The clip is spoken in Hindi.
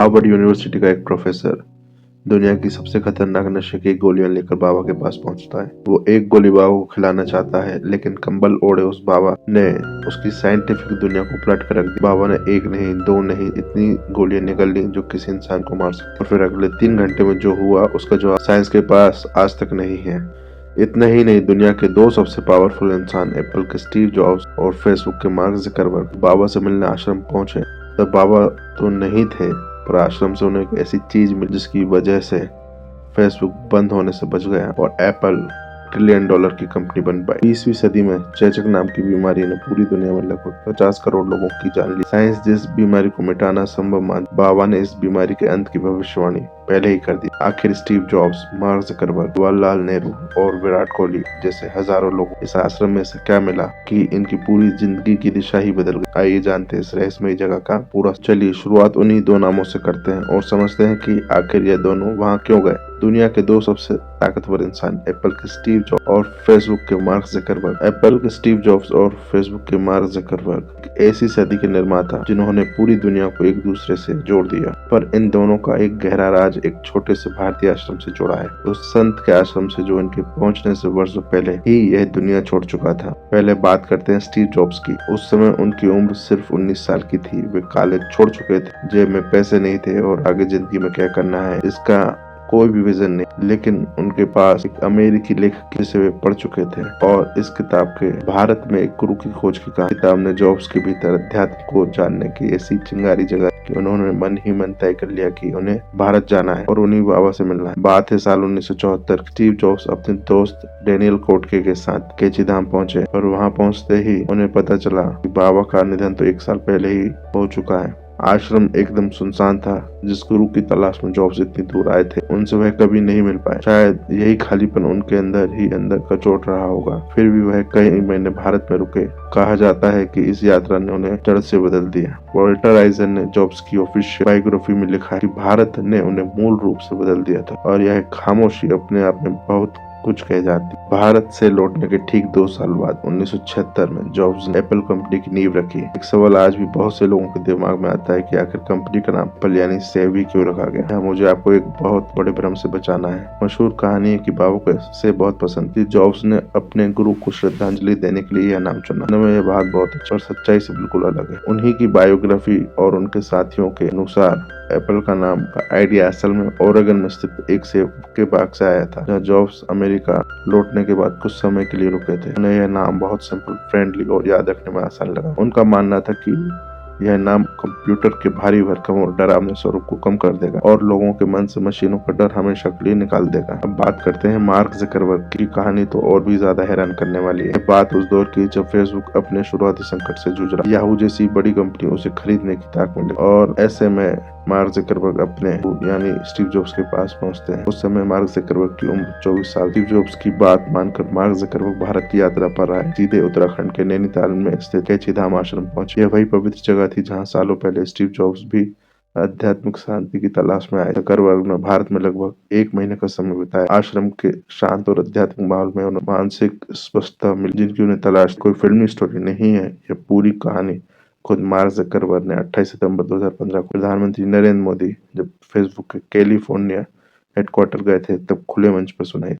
हार्वर्ड यूनिवर्सिटी का एक प्रोफेसर दुनिया की सबसे खतरनाक नशे की गोलियां लेकर बाबा के पास पहुंचता है। वो एक गोली बाबा को खिलाना चाहता है, लेकिन कंबल ओढ़े उस बाबा ने उसकी साइंटिफिक दुनिया को पलट कर रख दिया। बाबा ने एक नहीं, दो नहीं, इतनी गोलियां निकल ली जो किसी इंसान को मार सकती। और फिर अगले 3 घंटे में जो हुआ उसका जवाब साइंस के पास आज तक नहीं है। इतना ही नहीं, दुनिया के दो सबसे पावरफुल इंसान एप्पल के स्टीव जॉब्स और फेसबुक के मार्क ज़करबर्ग बाबा से मिलने आश्रम पहुंचे। तब बाबा तो नहीं थे, पर आश्रम से उन्हें एक ऐसी चीज मिली जिसकी वजह से फेसबुक बंद होने से बच गया और एप्पल $1 ट्रिलियन की कंपनी बन पाई। 20वीं सदी में चेचक नाम की बीमारी ने पूरी दुनिया में लगभग 50 करोड़ लोगों की जान ली। साइंस जिस बीमारी को मिटाना संभव मान, बाबा ने इस बीमारी के अंत की भविष्यवाणी पहले ही कर दी। आखिर Steve jobs, mark Zuckerberg, Jawaharlal Nehru और विराट कोहली जैसे हजारों लोगों इस आश्रम में से क्या मिला कि इनकी पूरी जिंदगी की दिशा ही बदल गई। आइए जानते हैं इस रहस्यमयी जगह का पूरा। चलिए शुरुआत उन्हीं दो नामों से करते हैं और समझते हैं कि आखिर ये दोनों वहाँ क्यों गए। दुनिया के दो सबसे ताकतवर इंसान एप्पल के स्टीव जॉब्स और फेसबुक के मार्क ज़करबर्ग। एप्पल के स्टीव जॉब्स और फेसबुक के मार्क ज़करबर्ग ऐसी सदी के निर्माता जिन्होंने पूरी दुनिया को एक दूसरे से जोड़ दिया। पर इन दोनों का एक गहरा राज एक छोटे से भारतीय आश्रम से जुड़ा है, उस संत के आश्रम से जो इनके पहुंचने से वर्षों पहले ही यह दुनिया छोड़ चुका था। पहले बात करते हैं स्टीव जॉब्स की। उस समय उनकी उम्र सिर्फ 19 साल की थी। वे कॉलेज छोड़ चुके थे, जेब में पैसे नहीं थे और आगे जिंदगी में क्या करना है इसका कोई भी विजन नहीं। लेकिन उनके पास एक अमेरिकी लेखक जिसे वे पढ़ चुके थे और इस किताब के भारत में एक गुरु की खोज की कहानी। किताब ने जॉब्स के भीतर अध्यात्म को जानने की ऐसी चिंगारी जगा कि उन्होंने मन ही मन तय कर लिया कि उन्हें भारत जाना है और उन्हीं बाबा से मिलना है। बात है साल 1974। स्टीव जॉब्स अपने दोस्त डेनियल कोटके के साथ कैची धाम पहुंचे, और वहां पहुंचते ही उन्हें पता चला कि बाबा का निधन तो 1 साल पहले ही हो चुका है। आश्रम एकदम सुनसान था। जिस गुरु की तलाश में जॉब्स इतनी दूर आए थे, उनसे वह कभी नहीं मिल पाए। शायद यही खालीपन उनके अंदर ही अंदर कचोट रहा होगा। फिर भी वह कई महीने भारत में रुके। कहा जाता है कि इस यात्रा ने उन्हें जड़ से बदल दिया। वॉल्टर आइजन ने जॉब्स की ऑफिशियल बायोग्राफी में लिखा कि भारत ने उन्हें मूल रूप से बदल दिया था, और यह खामोशी अपने आप में बहुत कुछ कह जाती। भारत से लौटने के ठीक 2 साल बाद 1976 में जॉब्स ने एप्पल कंपनी की नींव रखी। एक सवाल आज भी बहुत से लोगों के दिमाग में आता है कि आखिर कंपनी का नाम एप्पल यानी सेवी क्यों रखा गया। यहाँ मुझे आपको एक बहुत बड़े भ्रम से बचाना है। मशहूर कहानी है कि बाबा को से बहुत पसंद थी। जॉब्स ने अपने गुरु को श्रद्धांजलि देने के लिए यह नाम चुना। में यह बात बहुत अच्छी और सच्चाई से बिल्कुल अलग है। उन्हीं की बायोग्राफी और उनके साथियों के अनुसार एप्पल का नाम का आइडिया असल में ओरेगन में स्थित एक सेब के बाग से आया था, जहाँ जॉब्स अमेरिका लौटने के बाद कुछ समय के लिए रुके थे। उन्हें यह नाम बहुत सिंपल, फ्रेंडली और याद रखने में आसान लगा। उनका मानना था कि यह नाम कंप्यूटर के भारी भरकम और डरावने स्वरूप को कम कर देगा और लोगों के मन से मशीनों का डर हमेशा के लिए निकाल देगा। अब बात करते हैं मार्क ज़करबर्ग की। कहानी तो और भी ज्यादा हैरान करने वाली है। बात उस दौर की जब फेसबुक अपने शुरुआती संकट से जूझ रहा। याहू जैसी बड़ी कंपनी उसे खरीदने की ताक में लगी, और ऐसे में मार्क ज़करबर्ग अपने यानी स्टीव जॉब्स के पास पहुंचते हैं। उस समय मार्क ज़करबर्ग की उम्र 24 साल। स्टीव जॉब्स की बात मानकर मार्क ज़करबर्ग भारत की यात्रा पर आए। सीधे उत्तराखंड के नैनीताल में स्थित कैची धाम आश्रम पहुंचे। यह वही पवित्र जगह थी जहां सालों पहले स्टीव जॉब्स भी आध्यात्मिक शांति की तलाश में आए। ज़करबर्ग ने भारत में लगभग 1 महीने का समय बिताया। आश्रम के शांत और आध्यात्मिक माहौल में उन्हें मानसिक स्पष्टता मिली जिनकी उन्हें तलाश। कोई फिल्मी स्टोरी नहीं है, यह पूरी कहानी खुद मार्क ज़करबर्ग ने 28 सितंबर 2015 को प्रधानमंत्री नरेंद्र मोदी जब फेसबुक के कैलिफोर्निया हेडक्वार्टर गए थे तब खुले मंच पर सुनाई।